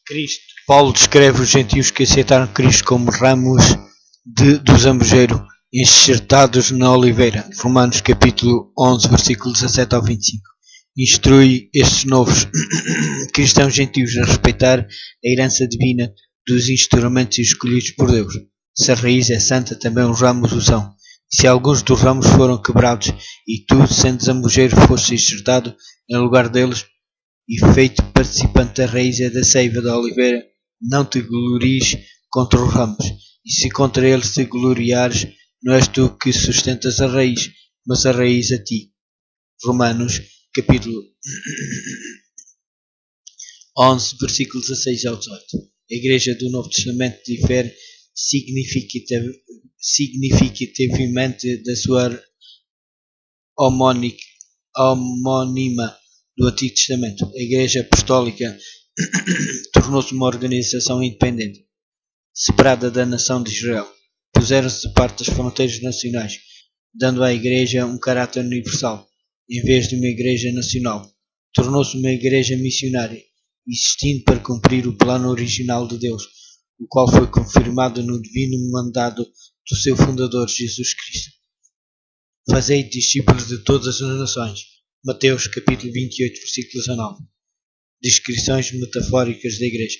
Cristo. Paulo descreve os gentios que aceitaram Cristo como ramos do zambujeiro enxertados na oliveira. Romanos capítulo 11, versículo 17 ao 25. Instrui estes novos cristãos gentios a respeitar a herança divina dos instrumentos escolhidos por Deus. Se a raiz é santa, também os ramos o são. E se alguns dos ramos foram quebrados, e tu, sendo zambujeiro, foste enxertado em lugar deles, e feito participante da raiz e da seiva da oliveira, não te glories contra os ramos. E se contra eles te gloriares, não és tu que sustentas a raiz, mas a raiz a ti. Romanos capítulo 11, versículo 16 ao 18. A Igreja do Novo Testamento difere significativamente da sua homónima do Antigo Testamento. A Igreja Apostólica tornou-se uma organização independente, separada da nação de Israel. Puseram-se de parte das fronteiras nacionais, dando à Igreja um caráter universal, em vez de uma Igreja nacional. Tornou-se uma Igreja missionária, existindo para cumprir o plano original de Deus, o qual foi confirmado no divino mandado do seu fundador, Jesus Cristo. Fazei discípulos de todas as nações. Mateus capítulo 28, versículo 19. Descrições metafóricas da Igreja.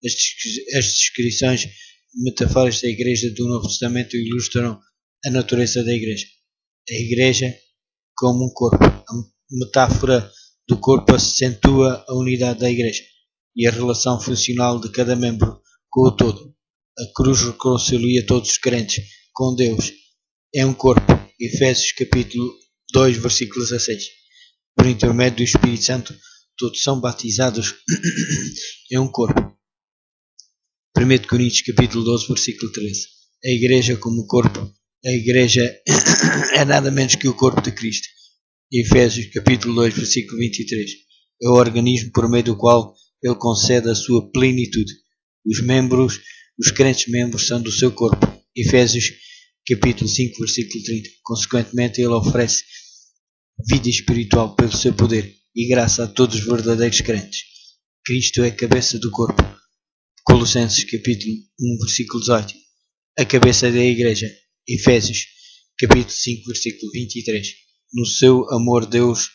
As descrições metafóricas da Igreja do Novo Testamento ilustram a natureza da Igreja. A Igreja como um corpo. A metáfora do corpo acentua a unidade da Igreja e a relação funcional de cada membro com o todo. A cruz reconcilia todos os crentes com Deus. É um corpo. Efésios capítulo 2, versículo 16. Por intermédio do Espírito Santo, todos são batizados em um corpo. 1 Coríntios capítulo 12, versículo 13. A Igreja como corpo. A Igreja é nada menos que o corpo de Cristo. Efésios capítulo 2, versículo 23. É o organismo por meio do qual Ele concede a sua plenitude. Os crentes membros são do seu corpo. Efésios capítulo 5, versículo 30. Consequentemente, Ele oferece vida espiritual pelo seu poder e graça a todos os verdadeiros crentes. Cristo é a cabeça do corpo. Colossenses capítulo 1, versículo 18. A cabeça da Igreja. Efésios capítulo 5, versículo 23. No seu amor, Deus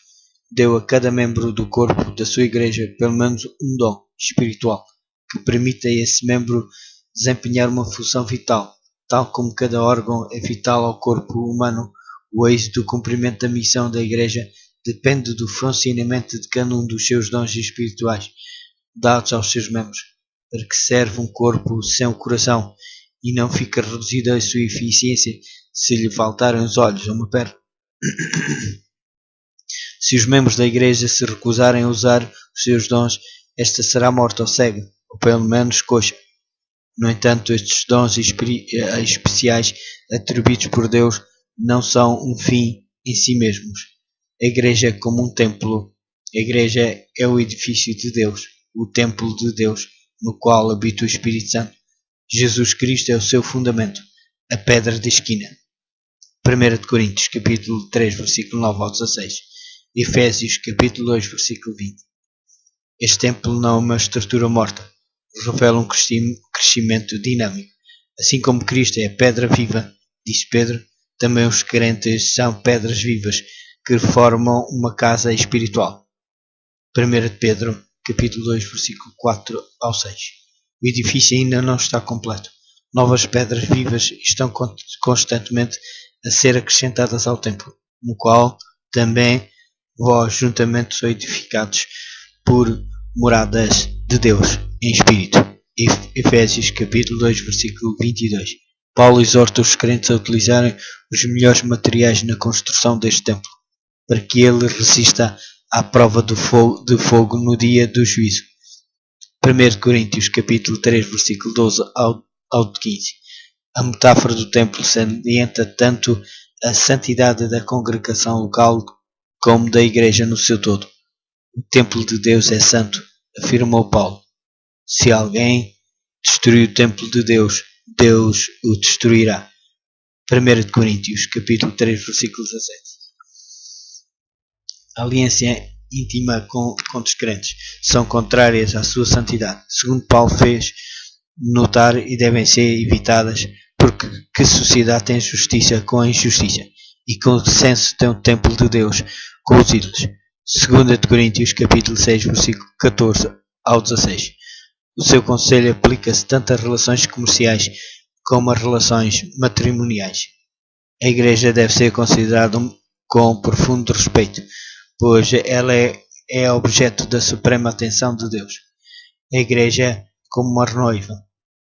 deu a cada membro do corpo da sua Igreja pelo menos um dom espiritual que permita a esse membro desempenhar uma função vital. Tal como cada órgão é vital ao corpo humano, o êxito do cumprimento da missão da Igreja depende do funcionamento de cada um dos seus dons espirituais dados aos seus membros. Para que serve um corpo sem o coração e não fica reduzida a sua eficiência se lhe faltarem os olhos ou uma perna? Se os membros da Igreja se recusarem a usar os seus dons, esta será morta ou cega, ou pelo menos coxa. No entanto, estes dons especiais atribuídos por Deus não são um fim em si mesmos. A Igreja é como um templo. A Igreja é o edifício de Deus, o templo de Deus, no qual habita o Espírito Santo. Jesus Cristo é o seu fundamento, a pedra de esquina. 1 Coríntios capítulo 3, versículo 9 ao 16. Efésios capítulo 2, versículo 20. Este templo não é uma estrutura morta, revela um crescimento dinâmico. Assim como Cristo é a pedra viva, disse Pedro, também os crentes são pedras vivas que formam uma casa espiritual. 1 Pedro capítulo 2, versículo 4 ao 6. O edifício ainda não está completo. Novas pedras vivas estão constantemente a ser acrescentadas ao templo, no qual também vós juntamente sois edificados por moradas de Deus em Espírito. Efésios capítulo 2, versículo 22. Paulo exorta os crentes a utilizarem os melhores materiais na construção deste templo, para que ele resista à prova de fogo no dia do juízo. 1 Coríntios capítulo 3, versículo 12 ao 15. A metáfora do templo salienta tanto a santidade da congregação local como da Igreja no seu todo. O templo de Deus é santo, afirmou Paulo. Se alguém destruir o templo de Deus, Deus o destruirá. 1 Coríntios capítulo 3, versículo 17. A aliança íntima com descrentes, são contrárias à sua santidade, segundo Paulo fez notar, e devem ser evitadas, porque que sociedade tem justiça com a injustiça, e com senso tem o templo de Deus com os ídolos. 2 de Coríntios capítulo 6, versículo 14 ao 16. O seu conselho aplica-se tanto a relações comerciais como a relações matrimoniais. A Igreja deve ser considerada com profundo respeito, pois ela é objeto da suprema atenção de Deus. A Igreja é como uma noiva.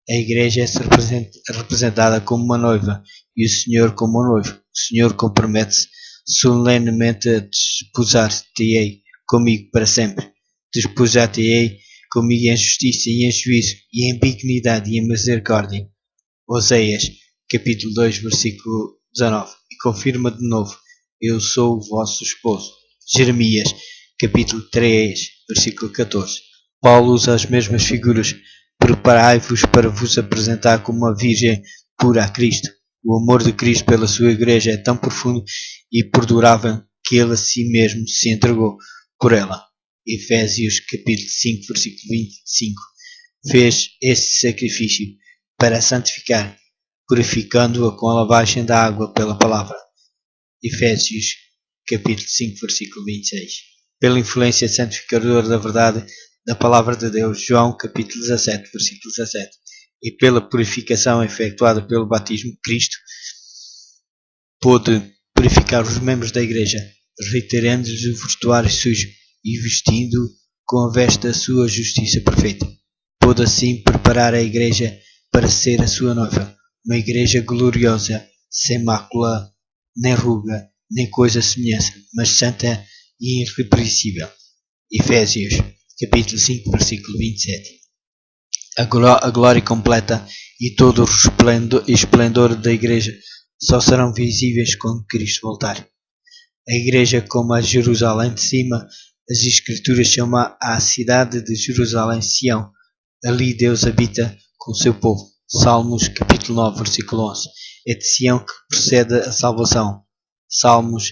A Igreja é representada como uma noiva e o Senhor como um noivo. O Senhor compromete-se solenemente a desposar-te-ei comigo para sempre. Desposar-te-ei comigo em justiça e em juízo, e em benignidade e em misericórdia. Oséias, capítulo 2, versículo 19. E confirma de novo: eu sou o vosso esposo. Jeremias, capítulo 3, versículo 14. Paulo usa as mesmas figuras. Preparai-vos para vos apresentar como uma virgem pura a Cristo. O amor de Cristo pela sua igreja é tão profundo e perdurável que ele a si mesmo se entregou por ela. Efésios capítulo 5, versículo 25. Fez esse sacrifício para a santificar, purificando-a com a lavagem da água pela palavra. Efésios capítulo 5, versículo 26. Pela influência santificadora da verdade da palavra de Deus, João capítulo 17, versículo 17. E pela purificação efetuada pelo batismo, Cristo pôde purificar os membros da igreja, retirando-lhes o vestuário sujo e vestindo com a veste da sua justiça perfeita. Pôde assim preparar a igreja para ser a sua noiva, uma igreja gloriosa, sem mácula, nem ruga, nem coisa semelhante, mas santa e irrepreensível. Efésios capítulo 5, versículo 27. A glória completa e todo o esplendor da igreja só serão visíveis quando Cristo voltar. A igreja, como a Jerusalém de cima, as Escrituras chamam a cidade de Jerusalém Sião. Ali Deus habita com o seu povo. Salmos capítulo 9, versículo 11. É de Sião que procede a salvação. Salmos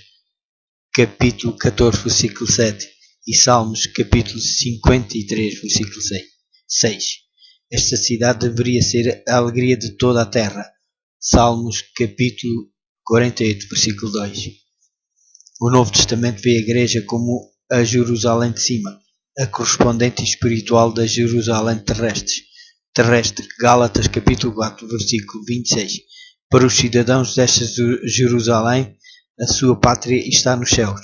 capítulo 14, versículo 7. E Salmos capítulo 53, versículo 6. Esta cidade deveria ser a alegria de toda a terra. Salmos capítulo 48, versículo 2. O Novo Testamento vê a igreja como a Jerusalém de cima, a correspondente espiritual da Jerusalém terrestre. Gálatas capítulo 4, versículo 26. Para os cidadãos desta Jerusalém, a sua pátria está nos céus.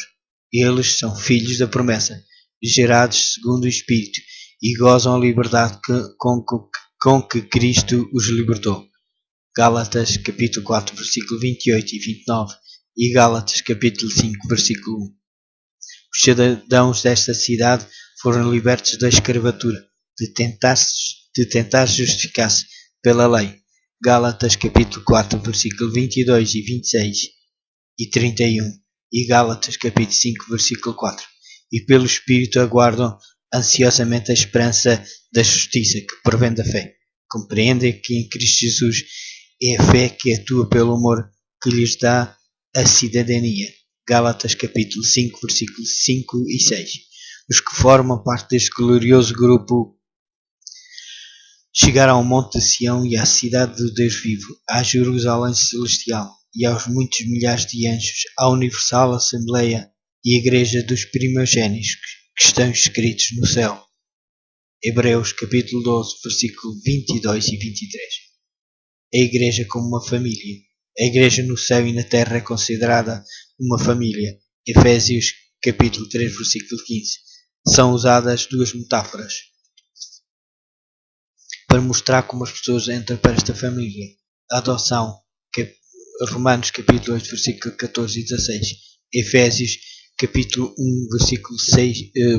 Eles são filhos da promessa, gerados segundo o Espírito, e gozam a liberdade com que Cristo os libertou. Gálatas capítulo 4, versículo 28 e 29 e Gálatas capítulo 5, versículo 1. Os cidadãos desta cidade foram libertos da escravatura, de tentar justificar-se pela lei. Gálatas capítulo 4, versículo 22 e 26 e 31 e Gálatas capítulo 5, versículo 4. E pelo Espírito aguardam ansiosamente a esperança da justiça que provém da fé. Compreendem que em Cristo Jesus é a fé que atua pelo amor que lhes dá a cidadania. Gálatas capítulo 5, versículos 5 e 6. Os que formam parte deste glorioso grupo chegaram ao monte de Sião e à cidade do Deus vivo, à Jerusalém celestial e aos muitos milhares de anjos, à universal Assembleia e Igreja dos primogênitos que estão escritos no céu. Hebreus capítulo 12, versículo 22 e 23. A Igreja como uma família. A Igreja no céu e na terra é considerada uma família. Efésios capítulo 3, versículo 15. São usadas duas metáforas para mostrar como as pessoas entram para esta família. A adoção, Romanos capítulo 8, versículo 14 e 16. Efésios capítulo 1, versículo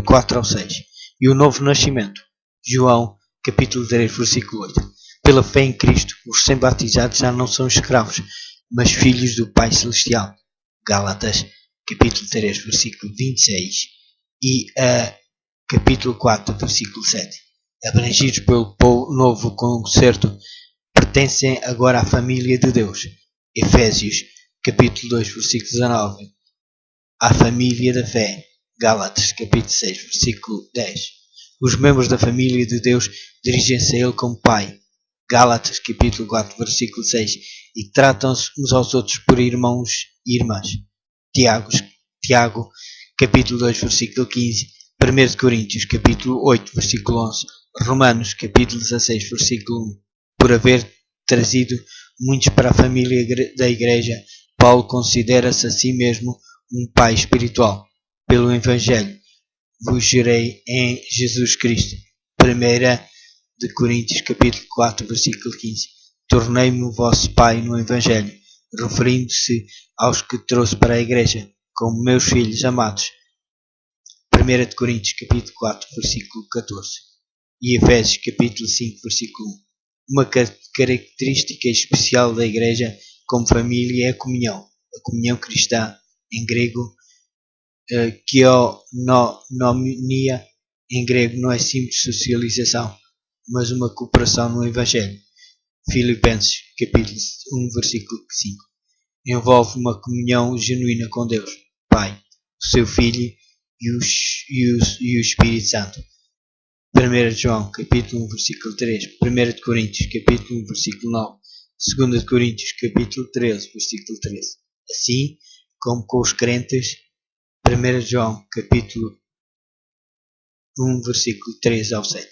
4 ao 6. E o novo nascimento. João capítulo 3, versículo 8. Pela fé em Cristo, os recém-batizados já não são escravos, mas filhos do Pai Celestial. Gálatas capítulo 3, versículo 26 e capítulo 4, versículo 7. Abrangidos pelo novo concerto, pertencem agora à família de Deus. Efésios capítulo 2, versículo 19. À família da fé. Gálatas, capítulo 6, versículo 10. Os membros da família de Deus dirigem-se a Ele como Pai. Gálatas, capítulo 4, versículo 6. E tratam-se uns aos outros por irmãos e irmãs. Tiago, capítulo 2, versículo 15. 1 Coríntios, capítulo 8, versículo 11. Romanos, capítulo 16, versículo 1. Por haver trazido muitos para a família da Igreja, Paulo considera-se a si mesmo um pai espiritual. Pelo Evangelho vos gerei em Jesus Cristo. 1 Coríntios, capítulo 4, versículo 15. Tornei-me o vosso pai no Evangelho, referindo-se aos que trouxe para a Igreja, como meus filhos amados. 1 Coríntios, capítulo 4, versículo 14. E Efésios, capítulo 5, versículo 1. Uma característica especial da Igreja como família é a comunhão cristã, em grego, koinonia, em grego não é simples socialização, mas uma cooperação no Evangelho. Filipenses, capítulo 1, versículo 5. Envolve uma comunhão genuína com Deus, Pai, o seu Filho e o Espírito Santo. 1 João, capítulo 1, versículo 3. 1 Coríntios, capítulo 1, versículo 9. 2 Coríntios, capítulo 13, versículo 13. Assim como com os crentes, 1 João, capítulo 1, versículo 3 ao 7.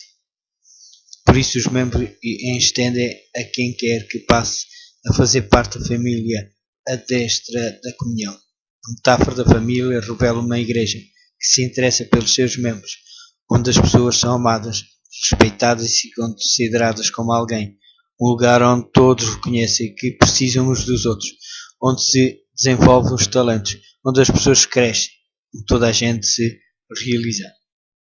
Por isso os membros estendem a quem quer que passe a fazer parte da família a destra da comunhão. A metáfora da família revela uma igreja que se interessa pelos seus membros, onde as pessoas são amadas, respeitadas e consideradas como alguém. Um lugar onde todos reconhecem que precisam uns dos outros, onde se desenvolvem os talentos, onde as pessoas crescem, onde toda a gente se realiza.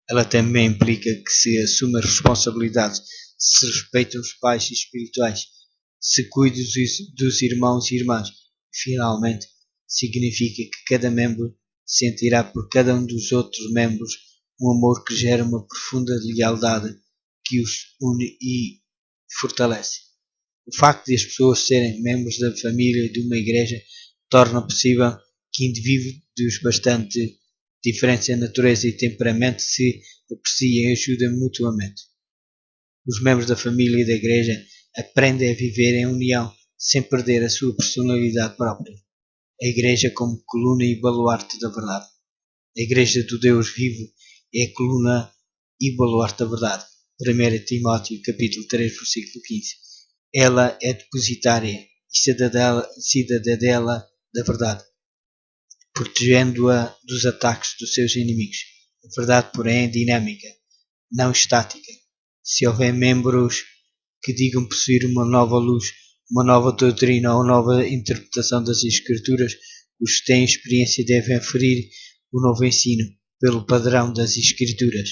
Ela também implica que se assume a responsabilidade, se respeitam os pais espirituais, se cuida dos irmãos e irmãs. Finalmente, significa que cada membro sentirá por cada um dos outros membros um amor que gera uma profunda lealdade que os une e fortalece. O facto de as pessoas serem membros da família de uma igreja torna possível que indivíduos bastante diferentes em natureza e temperamento se apreciem e ajudem mutuamente. Os membros da família e da igreja aprendem a viver em união sem perder a sua personalidade própria. A igreja como coluna e baluarte da verdade. A igreja do Deus vivo é a coluna e baluarte da verdade. 1 Timóteo capítulo 3, versículo 15. Ela é depositária e cidadela da verdade, protegendo-a dos ataques dos seus inimigos. A verdade, porém, é dinâmica, não estática. Se houver membros que digam possuir uma nova luz, uma nova doutrina ou nova interpretação das Escrituras, os que têm experiência devem aferir o novo ensino pelo padrão das Escrituras.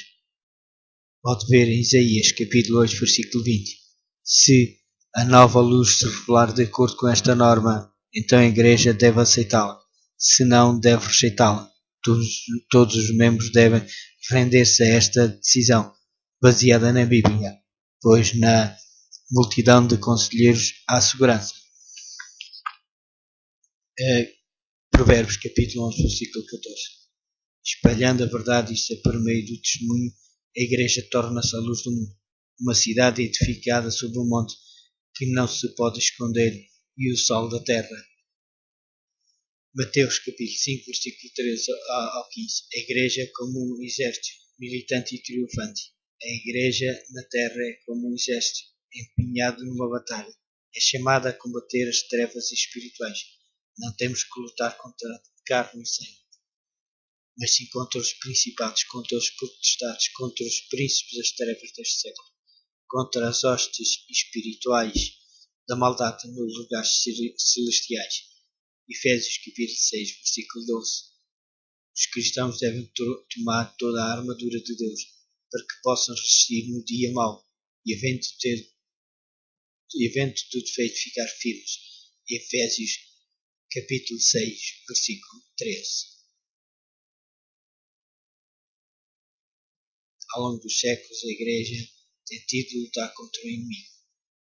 Pode ver em Isaías, capítulo 8, versículo 20. Se a nova luz se revelar de acordo com esta norma, então a Igreja deve aceitá-la. Se não, deve rejeitá-la. Todos os membros devem render-se a esta decisão, baseada na Bíblia, pois na multidão de conselheiros há segurança. Provérbios, capítulo 11, versículo 14. Espalhando a verdade, isto é por meio do testemunho, a Igreja torna-se a luz do mundo. Uma cidade edificada sobre um monte que não se pode esconder e o sol da terra. Mateus capítulo 5, versículo 13 ao 15. A Igreja como um exército, militante e triunfante. A Igreja na terra é como um exército, empenhado numa batalha. É chamada a combater as trevas espirituais. Não temos que lutar contra carne e sangue, mas sim contra os principados, contra os potestades, contra os príncipes das trevas deste século, contra as hostes espirituais da maldade nos lugares celestiais. Efésios capítulo 6, versículo 12. Os cristãos devem tomar toda a armadura de Deus para que possam resistir no dia mau e havendo tudo feito ficar firmes. Efésios capítulo 6, versículo 13. Ao longo dos séculos a Igreja tem tido de lutar contra o inimigo.